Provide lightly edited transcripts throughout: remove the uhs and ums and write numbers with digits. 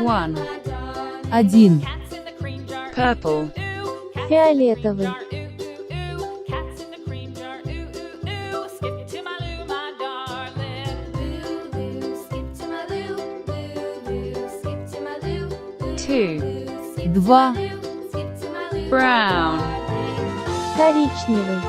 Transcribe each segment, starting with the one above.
One. 1, Purple. фиолетовый, Two. 2, Brown. коричневый,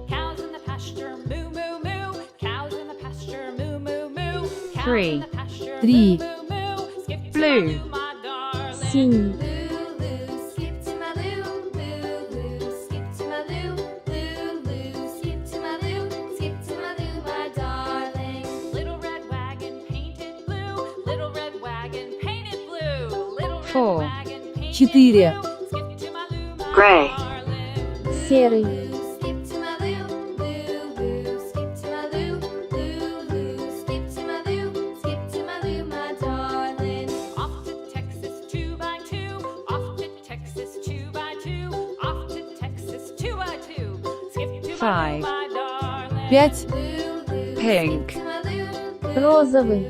Cows in the pasture, moo moo moo. Cows in the pasture, moo moo moo. Cows Three. in the pasture, 3, moo moo. Skip to Blue. my loo, my darling. синий, Loo, skip to my loo, loo, skip to my loo, loo, skip to my loo, skip to my loo, my darling. Little red wagon painted blue, little red wagon painted blue, little red Four. wagon painted 4, blue. Skip to my loo, my Gray. darling. серый, Skip to my loo, loo, skip to my loo, loo, skip to my loo, skip to my loo, my darling. Off to Texas 2x2, off to Texas 2x2, off to Texas 2x2. Skip to my Five. loo, my darling. 5, Loo, Pink. skip to my loo, розовый,